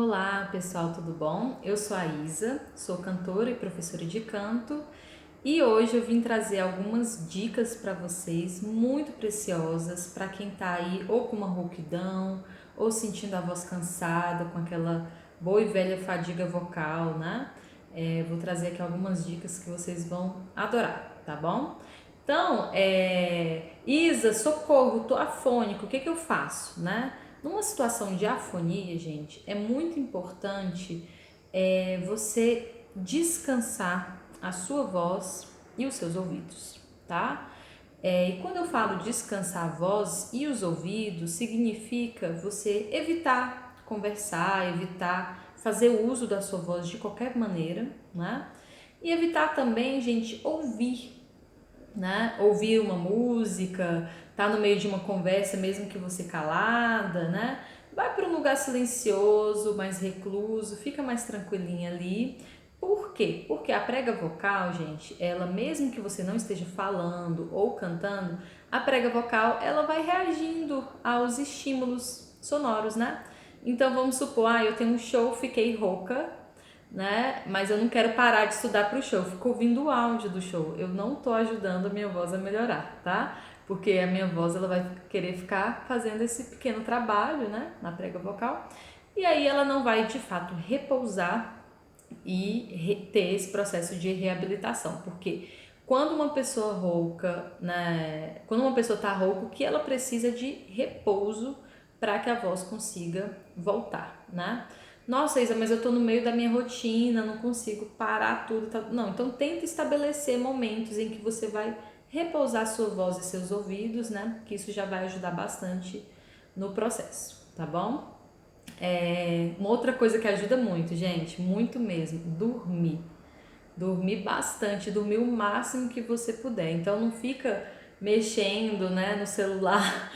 Olá pessoal, tudo bom? Eu sou a Isa, sou cantora e professora de canto e hoje eu vim trazer algumas dicas para vocês muito preciosas para quem tá aí ou com uma rouquidão ou sentindo a voz cansada, com aquela boa e velha fadiga vocal, né? Vou trazer aqui algumas dicas que vocês vão adorar, tá bom? Então, Isa, socorro, tô afônico, o que que eu faço, né? Numa situação de afonia, gente, é muito importante você descansar a sua voz e os seus ouvidos, tá? E quando eu falo descansar a voz e os ouvidos, significa você evitar conversar, evitar fazer uso da sua voz de qualquer maneira, né? E evitar também, gente, ouvir, né? Ouvir uma música, tá no meio de uma conversa, mesmo que você calada, né? Vai para um lugar silencioso, mais recluso, fica mais tranquilinha ali. Por quê? Porque a prega vocal, gente, ela mesmo que você não esteja falando ou cantando, a prega vocal, ela vai reagindo aos estímulos sonoros, né? Então vamos supor, eu tenho um show, fiquei rouca, né? Mas eu não quero parar de estudar para o show, eu fico ouvindo o áudio do show. Eu não tô ajudando a minha voz a melhorar, tá? Porque a minha voz ela vai querer ficar fazendo esse pequeno trabalho, né, na prega vocal. E aí ela não vai de fato repousar e ter esse processo de reabilitação, porque quando uma pessoa rouca, né, quando uma pessoa tá rouca, o que ela precisa de repouso para que a voz consiga voltar, né? Nossa, Isa, mas eu tô no meio da minha rotina, não consigo parar tudo. Tá... Não, então tenta estabelecer momentos em que você vai repousar sua voz e seus ouvidos, né? Que isso já vai ajudar bastante no processo, tá bom? Uma outra coisa que ajuda muito, gente, muito mesmo, dormir. Dormir bastante, dormir o máximo que você puder. Então não fica mexendo, né, no celular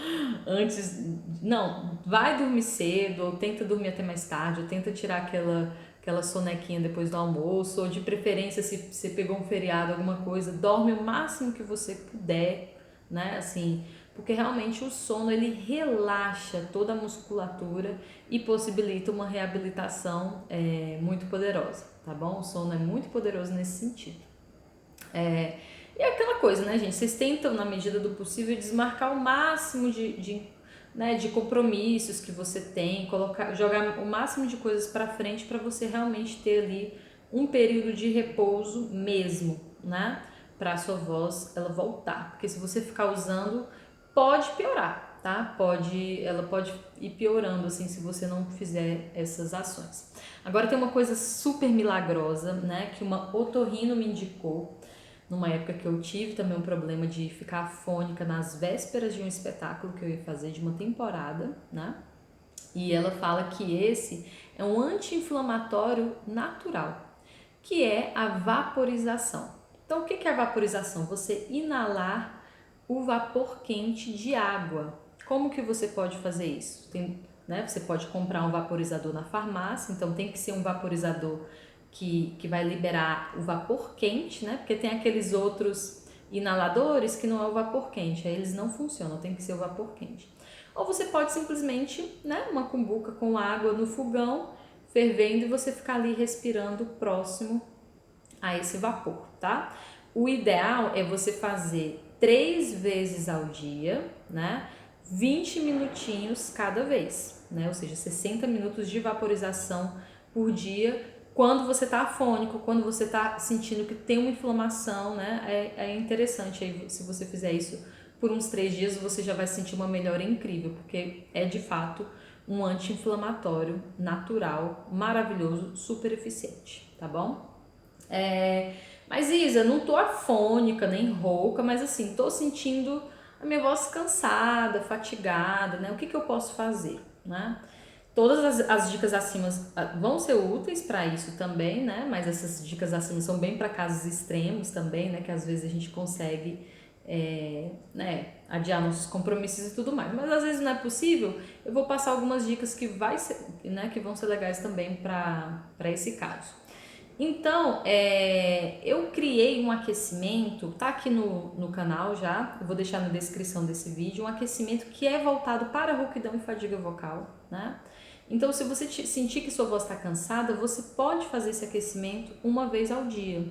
antes. Não, vai dormir cedo, ou tenta dormir até mais tarde, ou tenta tirar aquela sonequinha depois do almoço, ou de preferência, se você pegou um feriado, alguma coisa, dorme o máximo que você puder, né, assim, porque realmente o sono ele relaxa toda a musculatura e possibilita uma reabilitação muito poderosa, tá bom? O sono é muito poderoso nesse sentido. E é aquela coisa, né, gente? Vocês tentam, na medida do possível, desmarcar o máximo de compromissos que você tem, jogar o máximo de coisas para frente para você realmente ter ali um período de repouso mesmo, né? Para a sua voz ela voltar. Porque se você ficar usando, pode piorar, tá? Ela pode ir piorando assim se você não fizer essas ações. Agora tem uma coisa super milagrosa, né? Que uma otorrino me indicou numa época que eu tive também um problema de ficar afônica nas vésperas de um espetáculo que eu ia fazer de uma temporada, né? E ela fala que esse é um anti-inflamatório natural, que é a vaporização. Então, o que é a vaporização? Você inalar o vapor quente de água. Como que você pode fazer isso? Né, você pode comprar um vaporizador na farmácia, então tem que ser um vaporizador que vai liberar o vapor quente, né? Porque tem aqueles outros inaladores que não é o vapor quente, aí eles não funcionam, tem que ser o vapor quente. Ou você pode simplesmente, né, uma cumbuca com água no fogão, fervendo e você ficar ali respirando próximo a esse vapor, tá? O ideal é você fazer 3 vezes ao dia, né? 20 minutinhos cada vez, né? Ou seja, 60 minutos de vaporização por dia. Quando você tá afônico, quando você tá sentindo que tem uma inflamação, né? É interessante aí, se você fizer isso por uns 3 dias, você já vai sentir uma melhora incrível, porque é de fato um anti-inflamatório natural, maravilhoso, super eficiente, tá bom? Mas Isa, não tô afônica nem rouca, mas assim, tô sentindo a minha voz cansada, fatigada, né? O que eu posso fazer, né? Todas as dicas acima vão ser úteis para isso também, né? Mas essas dicas acima são bem para casos extremos também, né? Que às vezes a gente consegue né, adiar nossos compromissos e tudo mais. Mas às vezes não é possível. Eu vou passar algumas dicas que vão ser legais também para esse caso. Então, eu criei um aquecimento, tá aqui no canal já, eu vou deixar na descrição desse vídeo, um aquecimento que é voltado para rouquidão e fadiga vocal, né? Então, se você sentir que sua voz está cansada, você pode fazer esse aquecimento uma vez ao dia,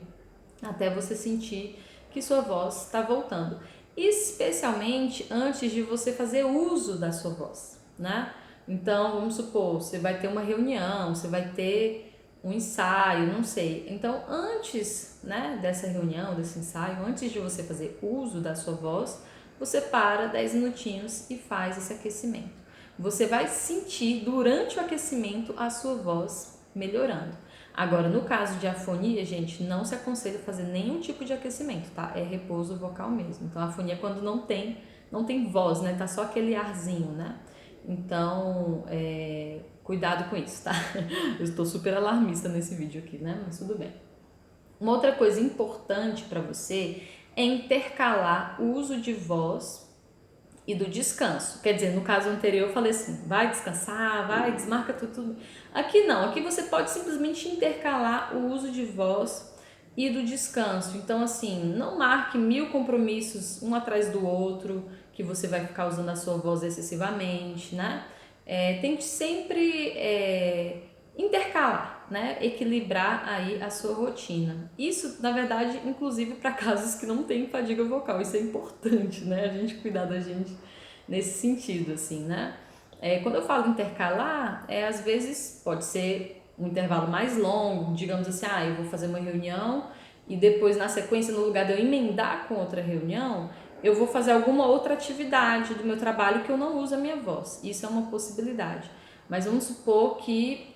até você sentir que sua voz está voltando. Especialmente antes de você fazer uso da sua voz, né? Então, vamos supor, você vai ter uma reunião, você vai ter um ensaio, não sei. Então, antes, né, dessa reunião, desse ensaio, antes de você fazer uso da sua voz, você para 10 minutinhos e faz esse aquecimento. Você vai sentir durante o aquecimento a sua voz melhorando. Agora, no caso de afonia, gente, não se aconselha fazer nenhum tipo de aquecimento, tá? É repouso vocal mesmo. Então, a afonia é quando não tem voz, né? Tá só aquele arzinho, né? Então, cuidado com isso, tá? Eu estou super alarmista nesse vídeo aqui, né? Mas tudo bem. Uma outra coisa importante para você é intercalar o uso de voz e do descanso. Quer dizer, no caso anterior eu falei assim, vai descansar, vai, desmarca tudo. Aqui não, aqui você pode simplesmente intercalar o uso de voz e do descanso. Então assim, não marque 1000 compromissos um atrás do outro, que você vai ficar usando a sua voz excessivamente, né? Tente sempre intercalar, né? Equilibrar aí a sua rotina. Isso, na verdade, inclusive para casos que não tem fadiga vocal. Isso é importante, né? A gente cuidar da gente nesse sentido, assim, né? Quando eu falo intercalar, às vezes pode ser um intervalo mais longo, digamos assim, eu vou fazer uma reunião e depois na sequência, no lugar de eu emendar com outra reunião, eu vou fazer alguma outra atividade do meu trabalho que eu não uso a minha voz. Isso é uma possibilidade. Mas vamos supor que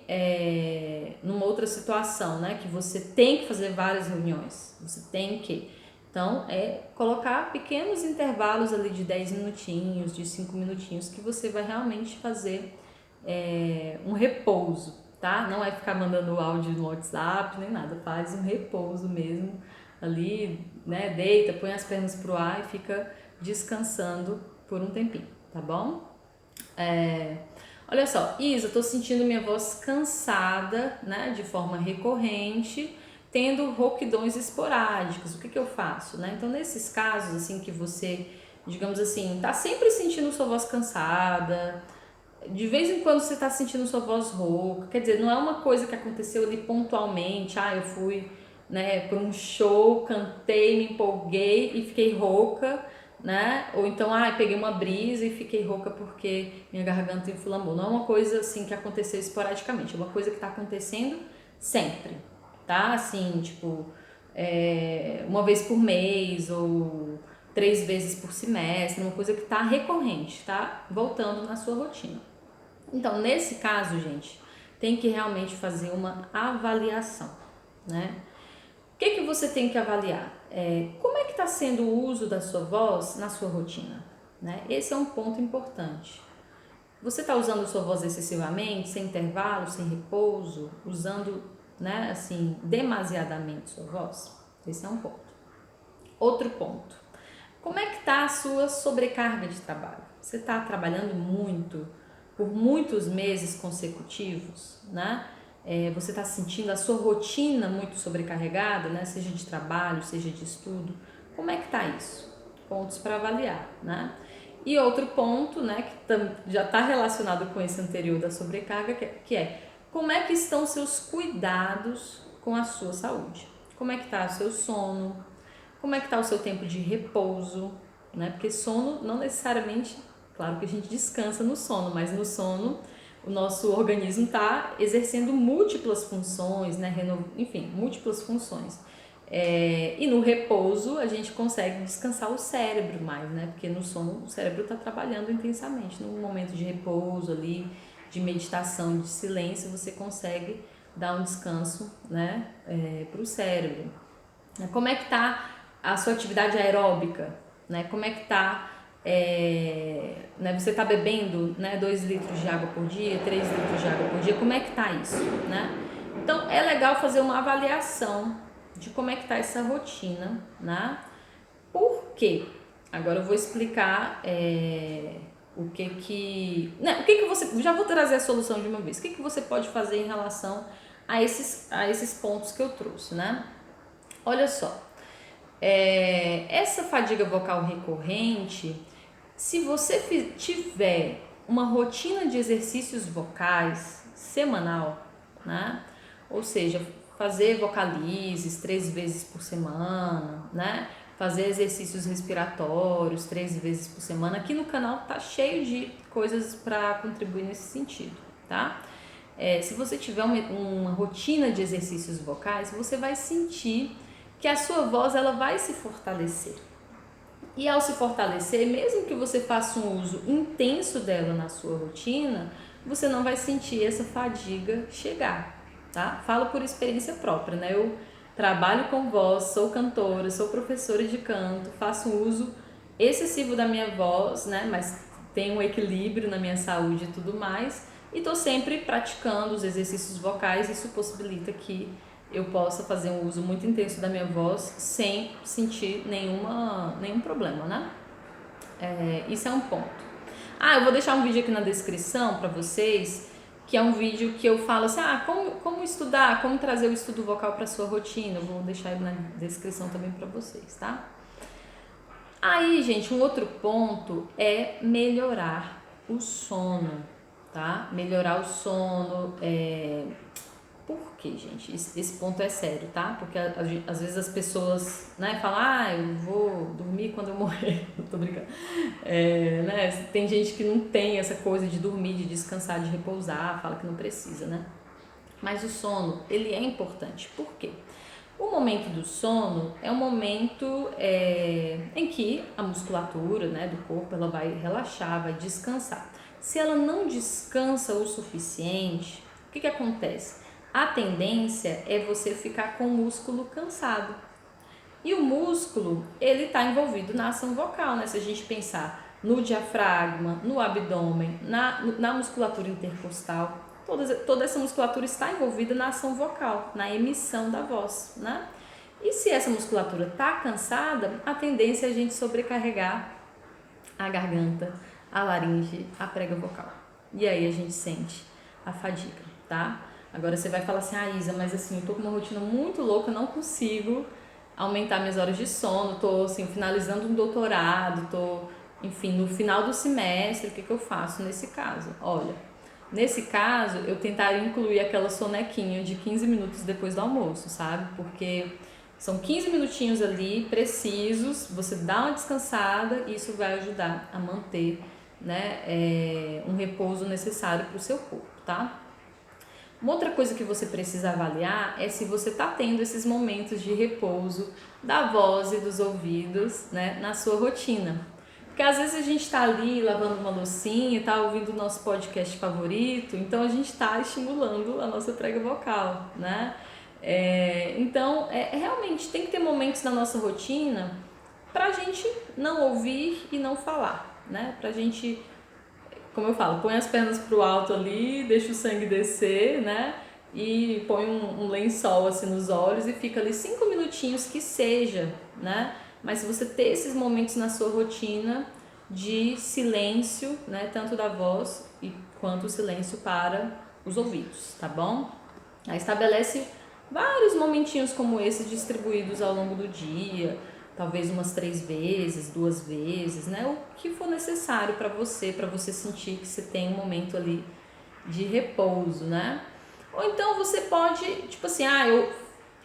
numa outra situação, né, que você tem que fazer várias reuniões, você tem que. Então, colocar pequenos intervalos ali de 10 minutinhos, de 5 minutinhos, que você vai realmente fazer um repouso, tá? Não é ficar mandando áudio no WhatsApp, nem nada, faz um repouso mesmo ali, né? Deita, põe as pernas pro ar e fica descansando por um tempinho, tá bom? Olha só, Isa, tô sentindo minha voz cansada, né, de forma recorrente, tendo rouquidões esporádicos. O que eu faço, né? Então, nesses casos, assim, que você, digamos assim, tá sempre sentindo sua voz cansada, de vez em quando você tá sentindo sua voz rouca, quer dizer, não é uma coisa que aconteceu ali pontualmente, eu fui, né, para um show, cantei, me empolguei e fiquei rouca, né? Ou então, peguei uma brisa e fiquei rouca porque minha garganta inflamou. Não é uma coisa assim que aconteceu esporadicamente, é uma coisa que tá acontecendo sempre, tá? Assim, tipo, uma vez por mês ou 3 vezes por semestre, uma coisa que tá recorrente, tá? Voltando na sua rotina. Então, nesse caso, gente, tem que realmente fazer uma avaliação, né? O que você tem que avaliar? Como é que está sendo o uso da sua voz na sua rotina? Né? Esse é um ponto importante. Você está usando a sua voz excessivamente, sem intervalo, sem repouso, usando, né, assim, demasiadamente sua voz? Esse é um ponto. Outro ponto. Como é que está a sua sobrecarga de trabalho? Você está trabalhando muito, por muitos meses consecutivos, né? Você está sentindo a sua rotina muito sobrecarregada, né? Seja de trabalho, seja de estudo. Como é que está isso? Pontos para avaliar, né? E outro ponto, né, que já está relacionado com esse anterior da sobrecarga, que é como é que estão os seus cuidados com a sua saúde? Como é que está o seu sono? Como é que está o seu tempo de repouso? Né? Porque sono não necessariamente, claro que a gente descansa no sono, mas no sono o nosso organismo está exercendo múltiplas funções, né? Enfim, múltiplas funções. E no repouso a gente consegue descansar o cérebro mais, né? Porque no sono o cérebro está trabalhando intensamente. No momento de repouso ali, de meditação, de silêncio, você consegue dar um descanso, né? Para o cérebro. Como é que está a sua atividade aeróbica? Né? Como é que está... né? Você está bebendo, né, 2 litros de água por dia, 3 litros de água por dia, como é que está isso, né? Então é legal fazer uma avaliação de como é que está essa rotina, né? Por quê? Agora eu vou explicar o que você... Já vou trazer a solução de uma vez. O que você pode fazer em relação a esses pontos que eu trouxe, né? Olha só, essa fadiga vocal recorrente, se você tiver uma rotina de exercícios vocais semanal, né? Ou seja, fazer vocalizes 3 vezes por semana, né? Fazer exercícios respiratórios 3 vezes por semana. Aqui no canal tá cheio de coisas para contribuir nesse sentido, tá? Se você tiver uma rotina de exercícios vocais, você vai sentir que a sua voz ela vai se fortalecer. E ao se fortalecer, mesmo que você faça um uso intenso dela na sua rotina, você não vai sentir essa fadiga chegar, tá? Falo por experiência própria, né? Eu trabalho com voz, sou cantora, sou professora de canto, faço um uso excessivo da minha voz, né? Mas tenho um equilíbrio na minha saúde e tudo mais, e tô sempre praticando os exercícios vocais. Isso possibilita que eu possa fazer um uso muito intenso da minha voz sem sentir nenhum problema, né? Isso é um ponto. Eu vou deixar um vídeo aqui na descrição para vocês, que é um vídeo que eu falo assim, como estudar, como trazer o estudo vocal para sua rotina. Eu vou deixar aí na descrição também para vocês, tá? Aí, gente, um outro ponto é melhorar o sono, tá? Melhorar o sono, Por quê, gente? Esse ponto é sério, tá? Porque às vezes as pessoas, né, falam, eu vou dormir quando eu morrer. Eu tô brincando. Né? Tem gente que não tem essa coisa de dormir, de descansar, de repousar, fala que não precisa, né? Mas o sono, ele é importante. Por quê? O momento do sono é um momento em que a musculatura, né, do corpo ela vai relaxar, vai descansar. Se ela não descansa o suficiente, o que acontece? A tendência é você ficar com o músculo cansado. E o músculo, ele está envolvido na ação vocal, né? Se a gente pensar no diafragma, no abdômen, na musculatura intercostal, toda essa musculatura está envolvida na ação vocal, na emissão da voz, né? E se essa musculatura está cansada, a tendência é a gente sobrecarregar a garganta, a laringe, a prega vocal. E aí a gente sente a fadiga, tá? Agora você vai falar assim, Isa, mas assim, eu tô com uma rotina muito louca, eu não consigo aumentar minhas horas de sono, tô assim, finalizando um doutorado, tô, enfim, no final do semestre, o que eu faço nesse caso? Olha, nesse caso, eu tentaria incluir aquela sonequinha de 15 minutos depois do almoço, sabe? Porque são 15 minutinhos ali, precisos, você dá uma descansada e isso vai ajudar a manter, né, um repouso necessário para o seu corpo, tá? Uma outra coisa que você precisa avaliar é se você está tendo esses momentos de repouso da voz e dos ouvidos, né, na sua rotina. Porque às vezes a gente está ali lavando uma loucinha, está ouvindo o nosso podcast favorito, então a gente está estimulando a nossa prega vocal, né? Então, realmente tem que ter momentos na nossa rotina para a gente não ouvir e não falar, né? Para a gente, como eu falo, põe as pernas pro alto ali, deixa o sangue descer, né? E põe um lençol assim nos olhos e fica ali 5 minutinhos que seja, né? Mas se você ter esses momentos na sua rotina de silêncio, né? Tanto da voz quanto o silêncio para os ouvidos, tá bom? Aí estabelece vários momentinhos como esse distribuídos ao longo do dia, talvez umas 3 vezes, 2 vezes, né? O que for necessário para você sentir que você tem um momento ali de repouso, né? Ou então você pode, tipo assim, eu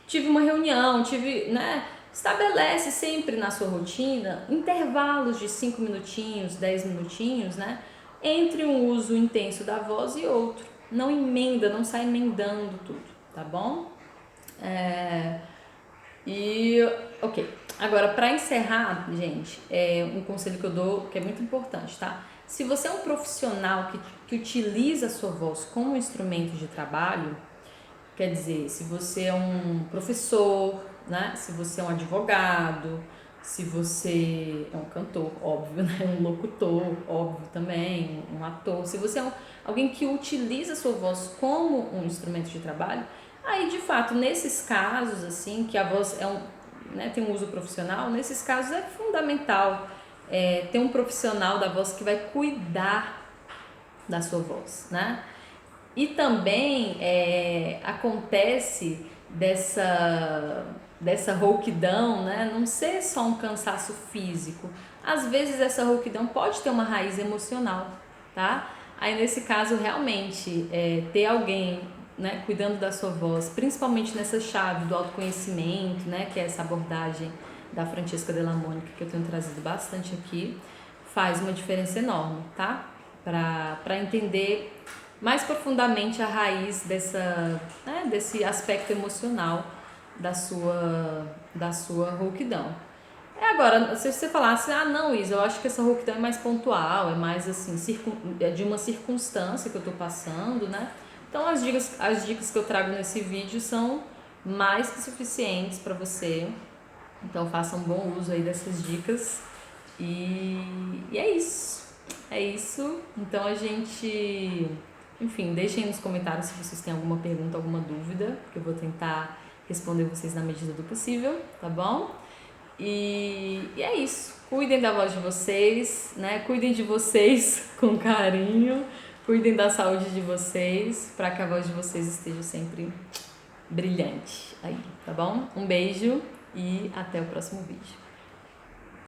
tive uma reunião, né? Estabelece sempre na sua rotina intervalos de 5 minutinhos, 10 minutinhos, né? Entre um uso intenso da voz e outro. Não emenda, não sai emendando tudo, tá bom? Ok. Agora, para encerrar, gente, um conselho que eu dou que é muito importante, tá? Se você é um profissional que utiliza a sua voz como instrumento de trabalho, quer dizer, se você é um professor, né? Se você é um advogado, se você é um cantor, óbvio, né? Um locutor, óbvio também, um ator. Se você é alguém que utiliza a sua voz como um instrumento de trabalho, aí, de fato, nesses casos, assim, que a voz tem um uso profissional, nesses casos é fundamental ter um profissional da voz que vai cuidar da sua voz, né? E também acontece dessa rouquidão, né? Não ser só um cansaço físico. Às vezes essa rouquidão pode ter uma raiz emocional, tá? Aí nesse caso, realmente, ter alguém, né, cuidando da sua voz, principalmente nessa chave do autoconhecimento, né, que é essa abordagem da Francesca Della Monica, que eu tenho trazido bastante aqui, faz uma diferença enorme, tá? Para entender mais profundamente a raiz desse aspecto emocional da sua rouquidão. Agora, se você falasse, não, Isa, eu acho que essa rouquidão é mais pontual, é mais assim, é de uma circunstância que eu tô passando, né? Então, as dicas que eu trago nesse vídeo são mais que suficientes para você. Então, façam bom uso aí dessas dicas. E é isso. É isso. Então, enfim, deixem nos comentários se vocês têm alguma pergunta, alguma dúvida, que eu vou tentar responder vocês na medida do possível, tá bom? E é isso. Cuidem da voz de vocês, né? Cuidem de vocês com carinho. Cuidem da saúde de vocês, para que a voz de vocês esteja sempre brilhante aí, tá bom? Um beijo e até o próximo vídeo.